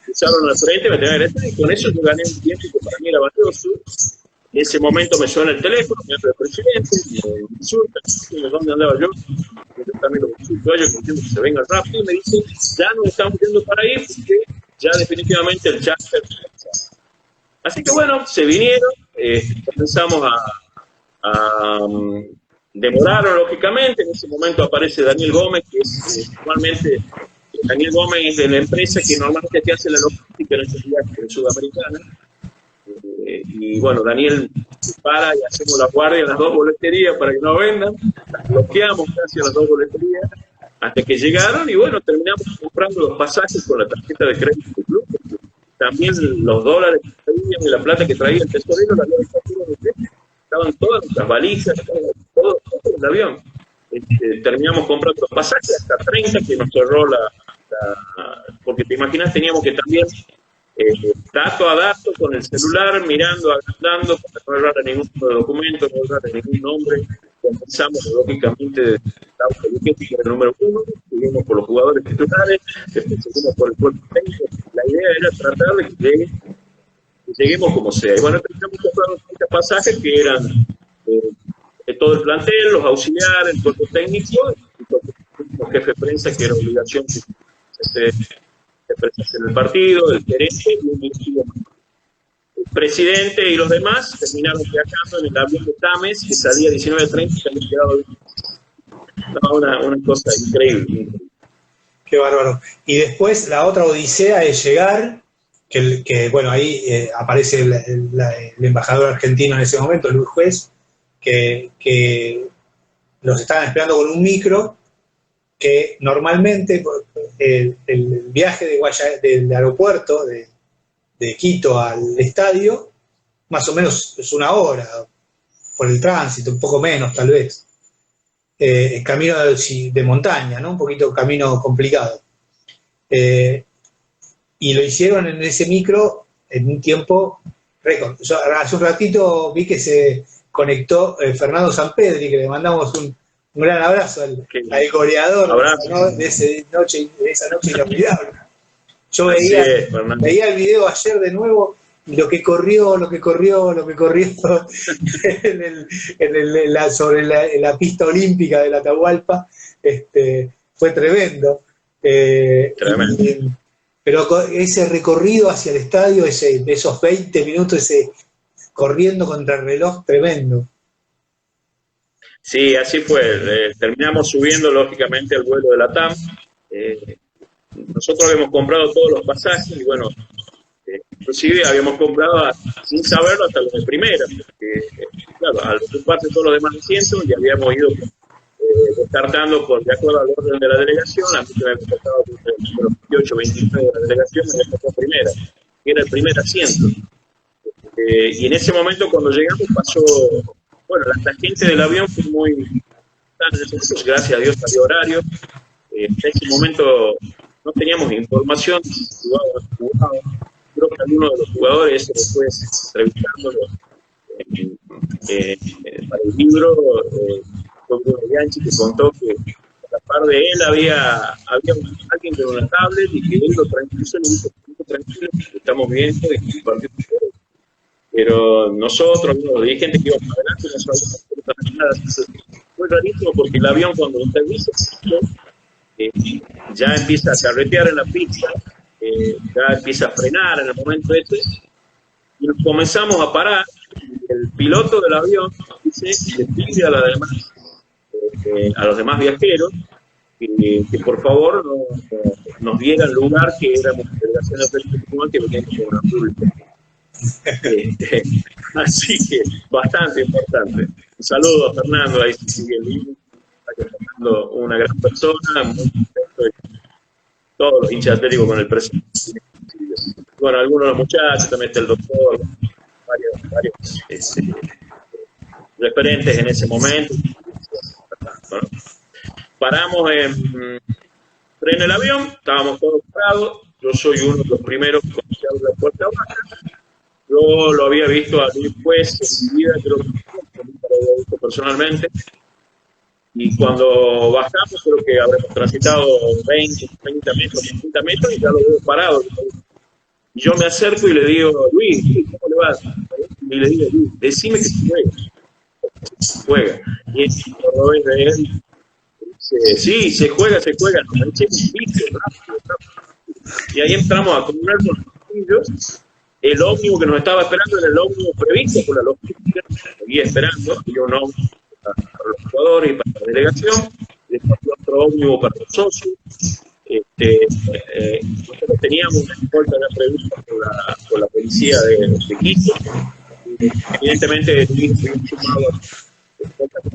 cruzaron al frente, me tenían agradecido, y con eso yo gané un tiempo que para mí era valioso. En ese momento me suena el teléfono, me habla el presidente, me insulta, ¿dónde andaba yo? Yo también lo insulto a ellos, que entiendo que se venga rápido, y me dice, ya nos estamos yendo para ahí, porque ya definitivamente el charter. Así que bueno, se vinieron, comenzamos a demoraron, lógicamente. En ese momento aparece Daniel Gómez, que es igualmente, Daniel Gómez es de la empresa que normalmente te hace la logística en esta ciudad sudamericana. Y bueno, Daniel se para y hacemos la guardia en las 2 boleterías para que no vendan. Las bloqueamos casi a las 2 boleterías hasta que llegaron y bueno, terminamos comprando los pasajes con la tarjeta de crédito del club. También los dólares que traían y la plata que traía el tesorero, la había factura de crédito. Estaban todas nuestras valijas, todo en el avión. Terminamos comprando los pasajes hasta 30 que nos cerró porque te imaginas, teníamos que también dato a dato con el celular, mirando, agrandando, para no errar ningún documento, no errar ningún nombre. Comenzamos lógicamente de la autologística del número 1, seguimos por los jugadores titulares, después seguimos por el cuerpo técnico. La idea era tratar de que lleguemos como sea. Y bueno, terminamos comprando 30 pasajes que eran todo el plantel, los auxiliares, el cuerpo técnico y los jefes de prensa, que era obligación que se presase en el partido, el gerente y un directivo. El presidente y los demás terminaron viajando en el avión de Tames, que salía 19:30 y había quedado una cosa increíble. Qué bárbaro. Y después la otra odisea es llegar, que bueno, ahí aparece el embajador argentino en ese momento, Luis Juez, que los estaban esperando con un micro, que normalmente el viaje del aeropuerto de Quito al estadio, más o menos es 1 hora, por el tránsito, un poco menos tal vez. El camino de montaña, ¿no? Un poquito camino complicado. Y lo hicieron en ese micro en un tiempo récord. Hace un ratito vi que se conectó Fernando Sampedri, que le mandamos un gran abrazo al goleador, ¿no? de esa noche inolvidable. Yo veía el video ayer de nuevo, y lo que corrió sobre la pista olímpica de la Atahualpa, fue tremendo. Pero ese recorrido hacia el estadio, esos 20 minutos, corriendo contra el reloj, tremendo. Sí, así fue. Terminamos subiendo, lógicamente, el vuelo de la TAM. Nosotros habíamos comprado todos los pasajes y, bueno, inclusive habíamos comprado sin saberlo hasta los de primera. Porque, claro, al ocuparse todos los demás asientos, ya habíamos ido descartando de acuerdo al orden de la delegación. A mí me había tocado el número 28, 29 de la delegación, me tocó primera, que era el primer asiento. Y en ese momento, cuando llegamos, pasó. Bueno, la gente del avión fue muy... Gracias a Dios había horario. En ese momento no teníamos información. creo que alguno de los jugadores, después entrevistándolo para el libro, fue Bruno Bianchi, que contó que a la par de él había alguien con una tablet y que él lo tranquilizó, le dijo, tranquilo, estamos viendo y compartimos. Pero nosotros, los dirigentes que íbamos adelante, no sabíamos absolutamente nada. Fue rarísimo porque el avión, cuando usted dice, ya empieza a carretear en la pista, ya empieza a frenar en el momento ese, y nos comenzamos a parar. El piloto del avión dice, le pide a los demás viajeros que por favor nos dieran lugar, que éramos delegaciones de que veníamos con una pública. Así que bastante importante. Un saludo a Fernando, ahí sigue el libro, Fernando, una gran persona, muy contento de todos los hinchas atléticos con el presente. Bueno, algunos de los muchachos, también está el doctor, varios referentes en ese momento. Bueno, paramos frena el avión, estábamos todos parados, yo soy uno de los primeros que abre la puerta baja. Yo lo había visto a Luis Juez en mi vida, creo que lo había visto personalmente, y cuando bajamos creo que habremos transitado 20, 30 metros, 30 metros y ya lo veo parado. Y yo me acerco y le digo, Luis, ¿cómo le va? Y le digo, Luis, decime que se juega. Y el cordobés de él dice, sí, se juega, nos echemos un vicio, rápido. Y ahí entramos a comer con los niños. El ómnibus que nos estaba esperando era el ómnibus previsto por la logística, seguía esperando, y un ómnibus para los jugadores y para la delegación, después otro ómnibus para los socios. Nosotros teníamos una escolta ya prevista por la policía de Quito. Evidentemente, tuvimos sumado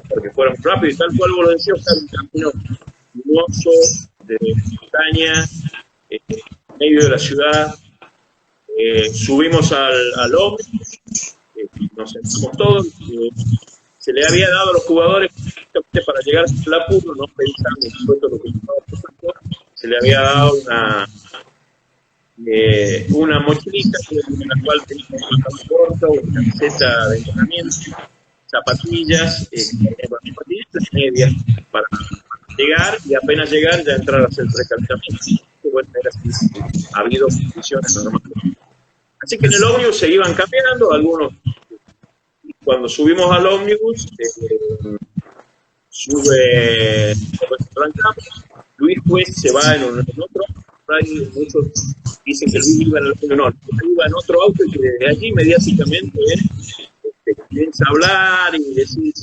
para que fueran rápidos, y tal cual vos lo decías, un camino sinuoso de montaña, en medio de la ciudad. Subimos al ómnibus, nos sentamos todos, se le había dado a los jugadores para llegar al apuro, no pensando en lo que estaba pasando, se le había dado una mochilita en la cual teníamos una camiseta, una camiseta de entrenamiento, zapatillas, medias para llegar, y apenas llegar ya entrar a hacer el precalentamiento. Bueno, ha habido condiciones normales. Así que en el ómnibus se iban cambiando algunos. Cuando subimos al ómnibus, arrancamos, Luis Juez se va en otro, muchos dicen que Luis iba en otro auto, y que desde allí mediáticamente él comienza a hablar y decir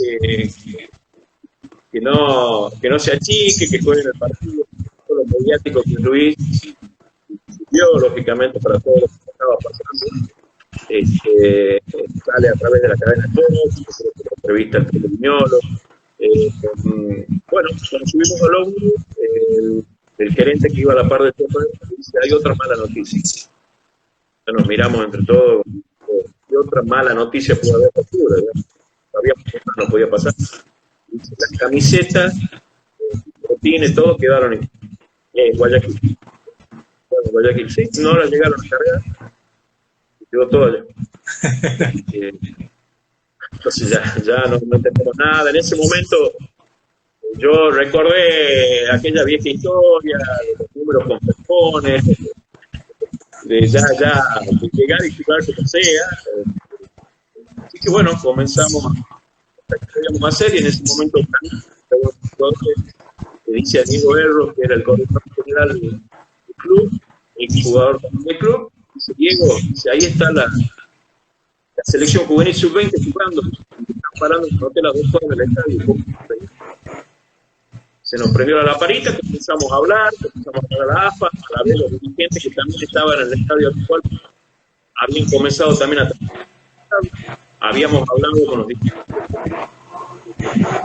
que no se achique, que juegue en el partido. Todo lo mediático que Luis sirvió, lógicamente, para todo lo que estaba pasando. Sale a través de la cadena de Fox, la entrevista al Viñolo. Bueno, cuando subimos al ómnibus, el gerente que iba a la par de todo dice, hay otra mala noticia. Ya nos miramos entre todos, ¿qué otra mala noticia puede haber pasado? Sabíamos que no podía pasar. Dice, las camisetas, botines, todo quedaron en Guayaquil. Bueno, Guayaquil, sí, no las llegaron a cargar. Quedó todo allá. Entonces ya no entendemos nada. En ese momento yo recordé aquella vieja historia de los números con pepones, de llegar y jugar como sea. Así que bueno, comenzamos a queríamos hacer, y en ese momento le dice a Diego Erro, que era el coordinador general del club, el jugador del club, dice, Diego, ahí está la selección juvenil sub-20 jugando, están parando en el hotel a 2 horas del estadio. Se nos prendió la lamparita, comenzamos a hablar a la AFA, a ver los dirigentes que también estaban en el estadio actual, habían comenzado también a trabajar. Habíamos hablado con los dirigentes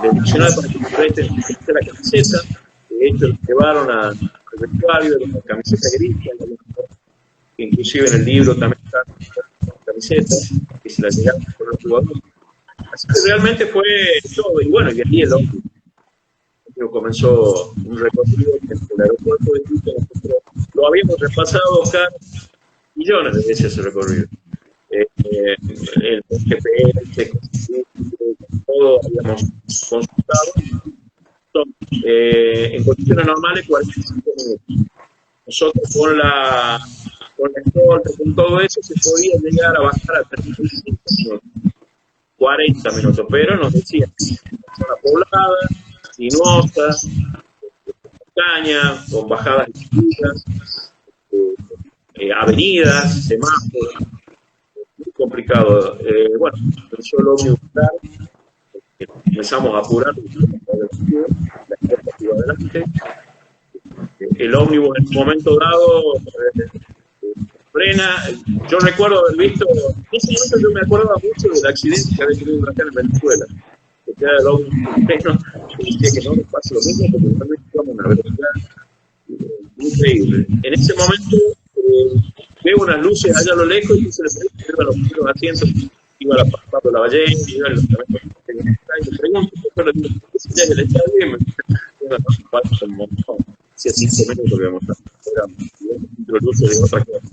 del Nacional para que nos presten la camiseta. De hecho, los llevaron al vestuario de la camiseta gris, que inclusive en el libro también está la camiseta, que se la llegaron por los jugadores. Así que realmente fue todo, y bueno, y aquí el hombre comenzó un recorrido en el aeropuerto de Quito. Nosotros lo habíamos repasado, Oscar, millones de veces ese recorrido. El GPS, todo habíamos consultado. En condiciones normales, 45 minutos. Nosotros con la escolta, con todo eso, se podía llegar a bajar a 35 minutos, 40 minutos, pero nos decían, zona poblada, sinuosa, montaña, con bajadas distintas, avenidas, semáforos, muy complicado. Bueno, empezó el ómnibus, empezamos a apurar, la escolta iba adelante. El ómnibus en un momento dado frena. Yo recuerdo haber visto, en ese momento yo me acordaba mucho del accidente que había tenido un huracán en Venezuela, que era el ómnibus freno, y decía que no nos pase lo mismo, porque realmente íbamos a una velocidad increíble. En ese momento veo unas luces allá a lo lejos y se le iban los primeros asientos, iba la Pablo Lavallén, iba el lotamiento y le pregunto, pero le digo, ¿qué señal le está bien? No, falta un montón. Hacía 5 minutos que habíamos estado introduce de otra cosa.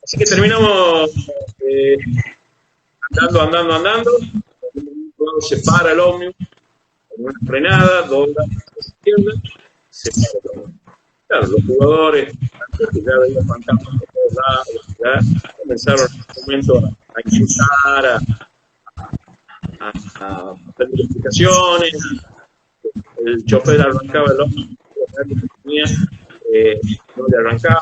Así que terminamos andando. En un momento se para el ómnibus, con una frenada, dobla a la izquierda, se para el ómnibus. Claro, los jugadores, antes que ya veían fantasmas por todos lados, ya comenzaron en un momento a insultar, a pedir explicaciones. El chofer arrancaba el ómnibus, no le arrancaba,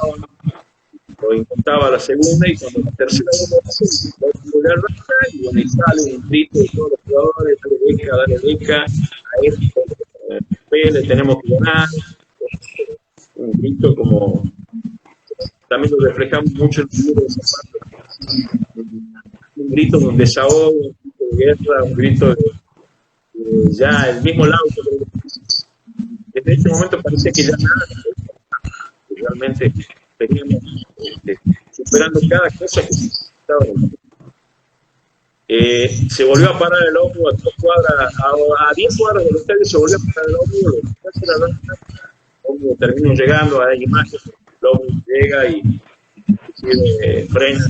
lo intentaba la segunda, y cuando la tercera vez lo le arranca, y bueno, y sale un grito de todos los jugadores: dale beca, a esto, le tenemos que ganar. Un grito como, también lo reflejamos mucho en el libro de Zapata, un grito de un desahogo, un grito de guerra, un grito de ya el mismo Lauto. Desde ese momento parecía que ya nada, que realmente veníamos superando cada cosa que estaba en el se volvió a parar el ómnibus a 10 cuadras del estadio, se volvió a parar el ómnibus, el ómnibus terminó llegando a imágenes, el ómnibus llega y frena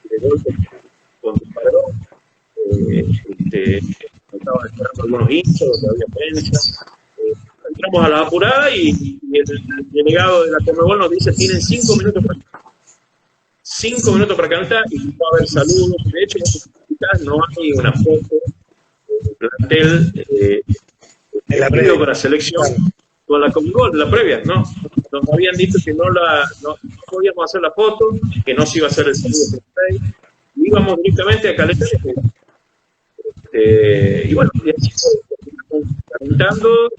de golpe con el paredón. Estaban esperando algunos hinchas, había prensa. Entramos a la apurada y el delegado de la Conmebol nos dice: tienen 5 minutos para cantar. 5 minutos para cantar, y va a haber saludos. De hecho, no hay una foto del plantel en la previa para selección con la Conmebol, la previa, ¿no? Nos habían dicho que no podíamos hacer la foto, que no se iba a hacer el saludo, y íbamos directamente a calentar. Y bueno, y así calentando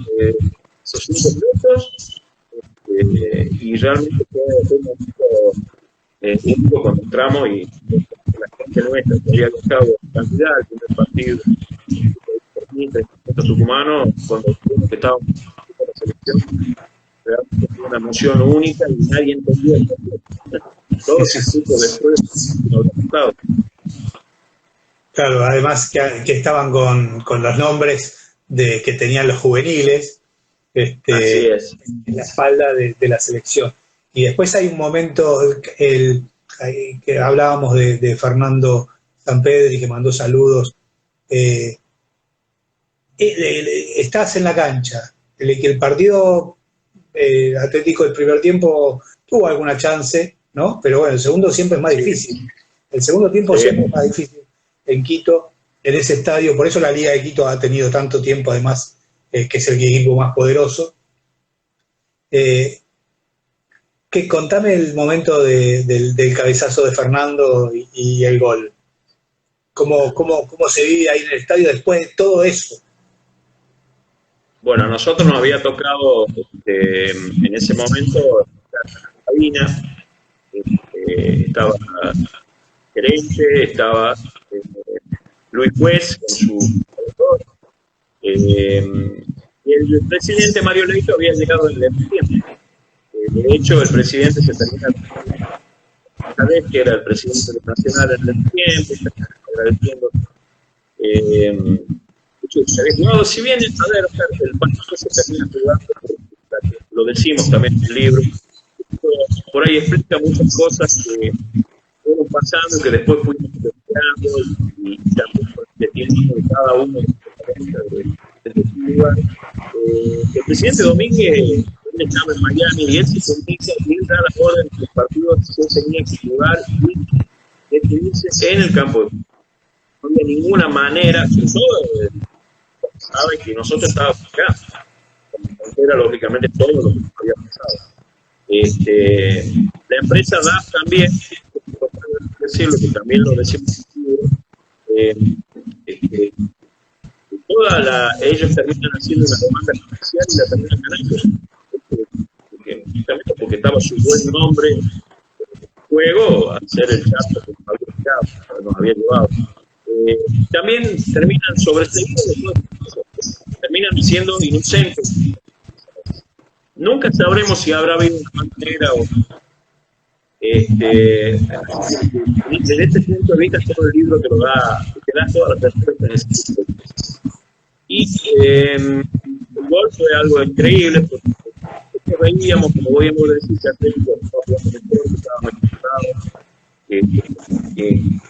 esos 5 minutos, y realmente fue un momento único cuando entramos, y la gente nuestra que había costado cantidad el primer partido por tucumano, cuando estábamos en la selección, realmente fue una emoción única y nadie entendió el partido. Todo se supo después de los resultados. Claro, además que estaban con los nombres que tenían los juveniles en la espalda de la selección. Y después hay un momento, que hablábamos de Fernando Sampedri, que mandó saludos. Estás en la cancha, el partido Atlético del primer tiempo tuvo alguna chance, ¿no? Pero bueno, el segundo siempre es más difícil. El segundo tiempo siempre es más difícil en Quito, en ese estadio. Por eso la Liga de Quito ha tenido tanto tiempo, además, que es el equipo más poderoso. Contame el momento del cabezazo de Fernando y el gol. ¿Cómo se vive ahí en el estadio después de todo eso? Bueno, a nosotros nos había tocado en ese momento la cabina, estaba gerente, estaba Luis Juez con su autor, y el presidente Mario Leito había llegado en el tiempo. De hecho, el presidente se termina una vez que era el presidente nacional en el tiempo, agradeciendo. Se había jugado, si bien, a ver, el partido se termina jugando, lo decimos también en el libro, por ahí explica muchas cosas fueron pasando y que después fuimos investigando y también definiendo de cada uno desde su lugar. El presidente Domínguez él estaba en Miami y él se condice y él da las órdenes que el partido se tenía que jugar y definirse en el campo. No había ninguna manera, que todos saben que nosotros estábamos acá. Era lógicamente todo lo que había pasado. La empresa DAF también, decirlo, que también lo decimos, ellos terminan haciendo una demanda judicial y la terminan ganando. Justamente porque estaba su buen nombre en juego al ser el chato que nos había llevado. También terminan sobreseídos, terminan siendo inocentes. Nunca sabremos si habrá habido una manera o desde este punto de vista todo el libro te da todas las respuestas. Y el gol fue algo increíble porque veíamos, como podíamos decir, que Atlético estaba mejorado, que en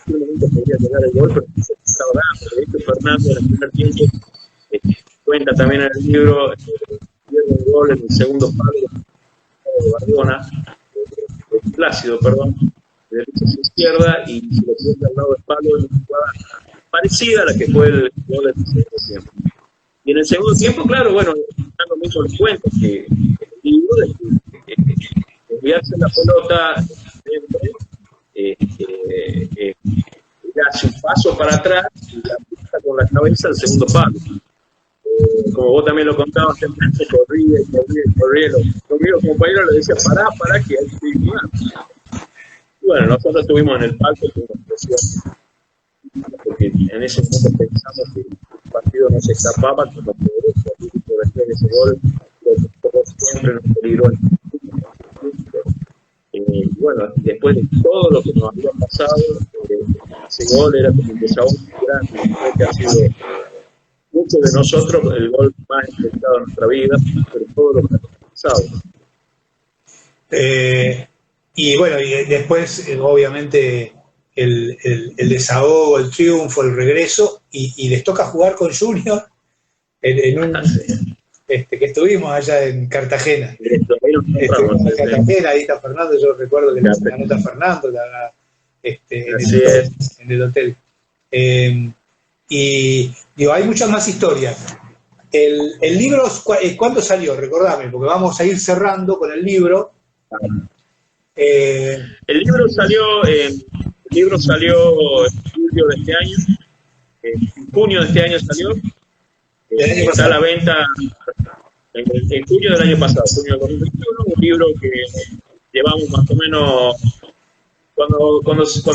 un momento podría llegar el gol, pero se estaba dando. De hecho, Fernando en el primer tiempo cuenta también en el libro pierde un gol en el segundo palo de Bardona, Plácido, perdón, de derecha a izquierda, y se lo pierde al lado del palo en una jugada parecida a la que fue el gol del segundo tiempo. Y en el segundo tiempo, claro, bueno, lo mismo les cuento, que el libro de enviarse la pelota hace un paso para atrás y la pista con la cabeza al segundo palo. Como vos también lo contabas, corría. Los compañeros le decían, pará, que hay que ir jugando. Bueno, nosotros estuvimos en el palco con una presión, porque en ese momento pensamos que el partido no se escapaba, como después de ese gol, como siempre nos peligró. Bueno, después de todo lo que nos había pasado, ese gol era como un desahogo grande, creo que ha sido muchos de nosotros el gol más enfrentado en nuestra vida, pero todo lo que ha pasado. Y bueno, y después, obviamente, el desahogo, el triunfo, el regreso, y les toca jugar con Junior en un que estuvimos allá en Cartagena. Estuvimos en Cartagena, ahí está Fernando, yo recuerdo que la nota Fernando en el hotel. Y digo, hay muchas más historias. El libro, ¿cuándo salió? Recordame, porque vamos a ir cerrando con el libro. El libro salió en julio de este año. En junio de este año salió. Está a la venta en junio del año pasado, junio del 2021, un libro que llevamos más o menos. Cuando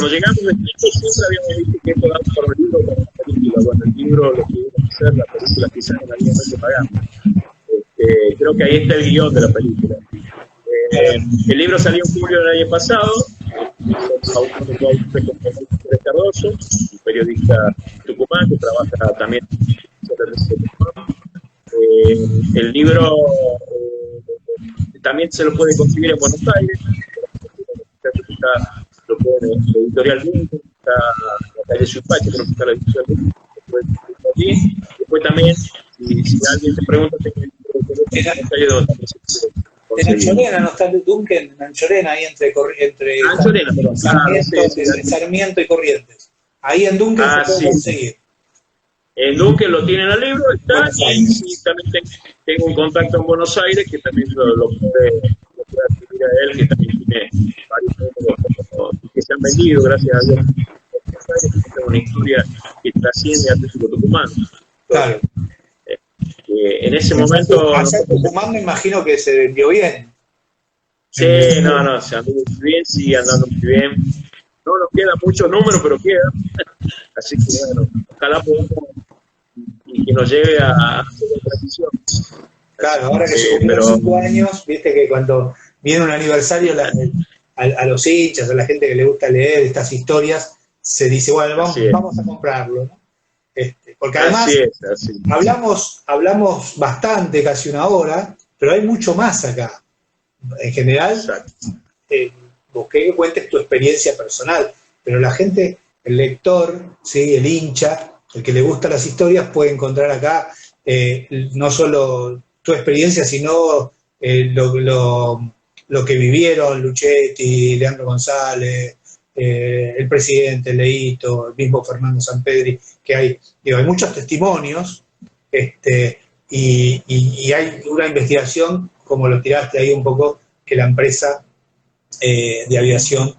llegamos de esto, siempre habíamos visto que esto daba para el libro para la película. Bueno, el libro lo que íbamos a hacer, la película quizás en algún momento pagamos. Creo que ahí está el guión de la película. El libro salió en julio del año pasado. Soy Cardoso, un periodista tucumán que trabaja también en el libro. También se lo puede conseguir en Buenos Aires. Lo pueden Editorial Lincoln, está en la calle Supache, creo que está la Editorial Lincoln, después también, si alguien te pregunta, en Anchorena, no está Duncan, en Anchorena, ahí entre Sarmiento y Corrientes. Ahí en Duncan se puede conseguir. En Duncan lo tienen al libro, está, y también tengo un contacto en Buenos Aires que también lo puede adquirir a él, que también tiene varios números que se han vendido, gracias a Dios. Es una historia que trasciende a Atlético Tucumán. Claro. En ese momento. Allá Tucumán me imagino que se vendió bien. Sí, se anduvo muy bien, sigue andando muy bien. No nos quedan muchos números, pero quedan. Así que bueno, ojalá podamos y que nos lleve a hacer la transición. Claro, ahora que se cumplieron 5 años, viste que cuando viene un aniversario a los hinchas, a la gente que le gusta leer estas historias, se dice, bueno, vamos a comprarlo, ¿no? Porque además hablamos bastante, casi una hora, pero hay mucho más acá. En general, busqué que cuentes tu experiencia personal, pero la gente, el lector, ¿sí? El hincha, el que le gustan las historias puede encontrar acá no solo tu experiencia, sino lo que vivieron Luchetti, Leandro González, el presidente Leito, el mismo Fernando Sampedri, que hay muchos testimonios, y hay una investigación, como lo tiraste ahí un poco, que la empresa de aviación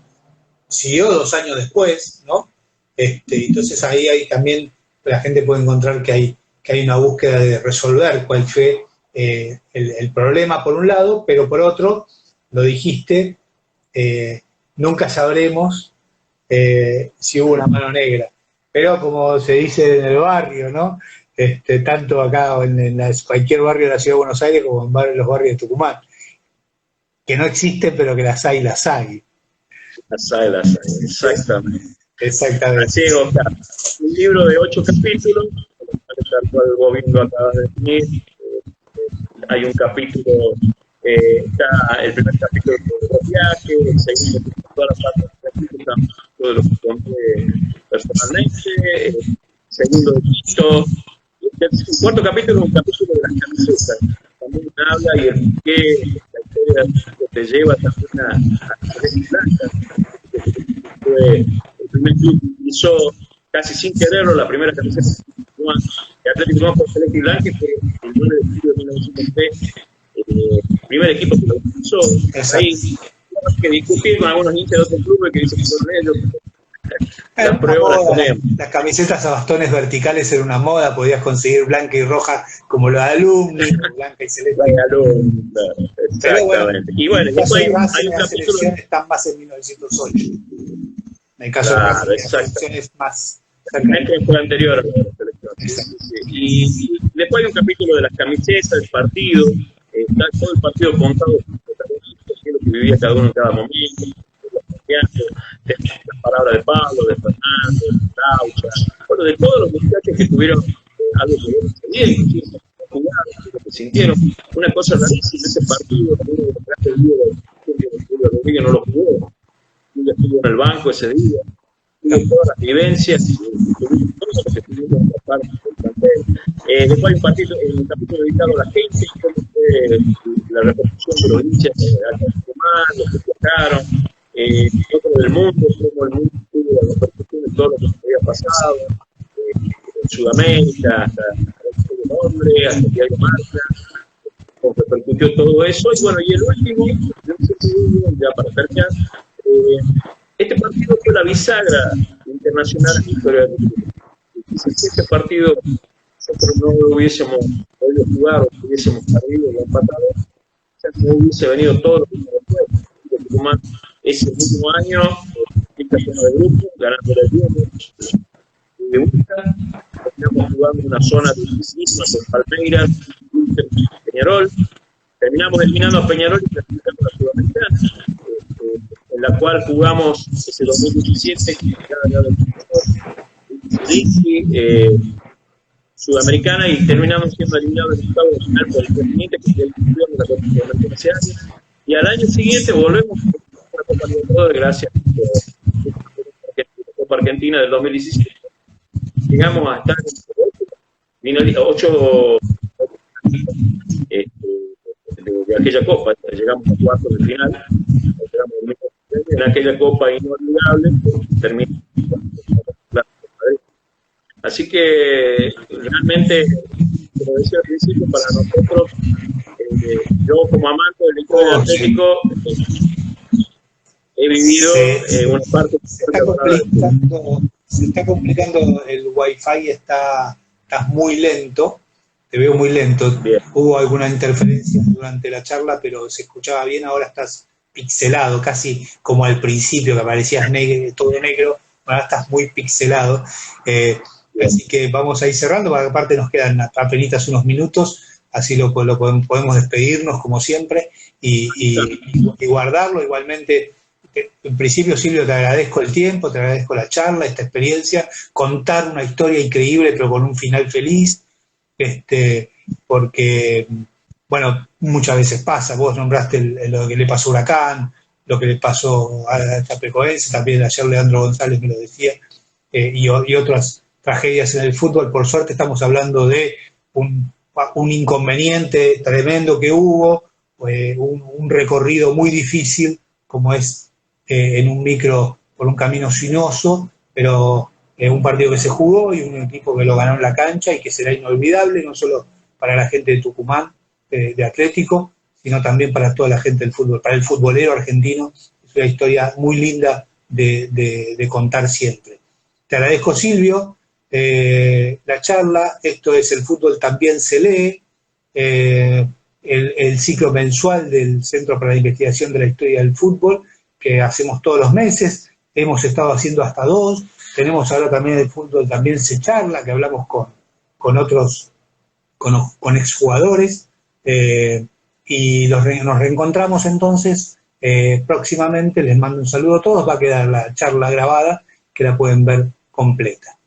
siguió 2 años después, ¿no? Entonces ahí también la gente puede encontrar que hay una búsqueda de resolver cuál fue el problema por un lado, pero por otro, lo dijiste, nunca sabremos si hubo una mano negra. Pero como se dice en el barrio, ¿no? Tanto acá en cualquier barrio de la Ciudad de Buenos Aires como en los barrios de Tucumán, que no existen, pero que las hay. Las hay, exactamente. Exactamente. Así es, Oscar. Un libro de 8 capítulos, tal cual vos mismo acabas de definir. Hay un capítulo, está el primer capítulo de los viajes, el segundo, todas las partes del capítulo, todo lo que conté personalmente, el segundo de Quito, el cuarto capítulo es un capítulo de las camisetas, también habla y el qué, la historia que te lleva también a las blancas. El primer club utilizó casi sin quererlo la primera camiseta de Atlético Tucumán por Celeste y Blanca, que el 9 de julio de 1903, el primer equipo que lo utilizó. Ahí hay que discutir con algunos hinchas de otros clubes que dicen que son ellos. Era una moda, las camisetas a bastones verticales era una moda, podías conseguir blanca y roja como la de Alumni, blanca y celeste. Exactamente. Y bueno, después hay un capítulo. Están más en 1908. En el caso de las selecciones más cercanas. Fue anterior a la selección. Y después hay un capítulo de las camisetas, del partido, está todo el partido contado, lo que vivía cada uno en cada momento. Las palabras de Pablo, de Fernando, de Laucha, bueno, de todos los muchachos que tuvieron algo que ver, lo que sintieron. Una cosa rarísima, ese partido, el Julio Rodríguez no lo jugó, Julio estuvo en el banco ese día, tuvo todas las vivencias, tuvimos todo lo que tuvimos en la parte del plantel. Después hay un partido, un capítulo dedicado a la gente, cómo fue la repercusión de los hinchas de los que viajaron, otro del mundo, cómo el mundo tuvo la repercusión de todo lo que se había pasado, en Sudamérica, hasta el nombre, hasta el diario Marca, cómo repercutió todo eso. Y bueno, y el último, ya para terminar, este partido fue la bisagra internacional en la historia del mundo. Si este partido nosotros no lo hubiésemos podido jugar o hubiésemos perdido o empatado, ya no hubiese venido todo lo que después. Tucumán ese mismo año, campeón de grupo, ganando el Junior, de Única, terminamos jugando en una zona dificilísima con Palmeiras, Peñarol, terminamos eliminando a Peñarol y clasificando a la Sudamericana, en la cual jugamos ese 2017, Sudamericana, y terminamos siendo eliminados en el octavo de final por el Independiente, que es el campeón de la Copa Sudamericana ese año. Y al año siguiente volvemos a la Copa Libertadores, gracias a la Copa Argentina del 2017. Llegamos a estar en 8 de aquella Copa, llegamos a cuartos de final, en aquella Copa inolvidable, terminamos. Así que realmente, como decía al principio, para nosotros, yo como amante del equipo atlético, he vivido una parte. Se está complicando el wifi, estás muy lento, te veo muy lento. Bien. Hubo alguna interferencia durante la charla, pero se escuchaba bien. Ahora estás pixelado, casi como al principio que aparecías todo negro, ahora estás muy pixelado. Así que vamos a ir cerrando, porque aparte nos quedan apenas unos minutos, así podemos despedirnos como siempre y guardarlo. Igualmente, en principio, Silvio, te agradezco el tiempo, te agradezco la charla, esta experiencia, contar una historia increíble pero con un final feliz, porque, bueno, muchas veces pasa. Vos nombraste lo que le pasó a Huracán, lo que le pasó a Chapecoense, también ayer Leandro González me lo decía, y otras tragedias en el fútbol. Por suerte estamos hablando de un inconveniente tremendo que hubo, un recorrido muy difícil, como es en un micro por un camino sinuoso, pero un partido que se jugó y un equipo que lo ganó en la cancha y que será inolvidable, no solo para la gente de Tucumán, de Atlético, sino también para toda la gente del fútbol, para el futbolero argentino. Es una historia muy linda de contar siempre. Te agradezco, Silvio, la charla. Esto es El Fútbol También Se Lee, el ciclo mensual del Centro para la Investigación de la Historia del Fútbol, que hacemos todos los meses. Hemos estado haciendo hasta 2. Tenemos ahora también El Fútbol También Se Charla, que hablamos con otros, con exjugadores, y nos reencontramos entonces próximamente. Les mando un saludo a todos. Va a quedar la charla grabada, que la pueden ver completa.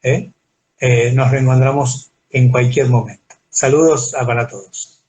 Nos reencontramos en cualquier momento. Saludos para todos.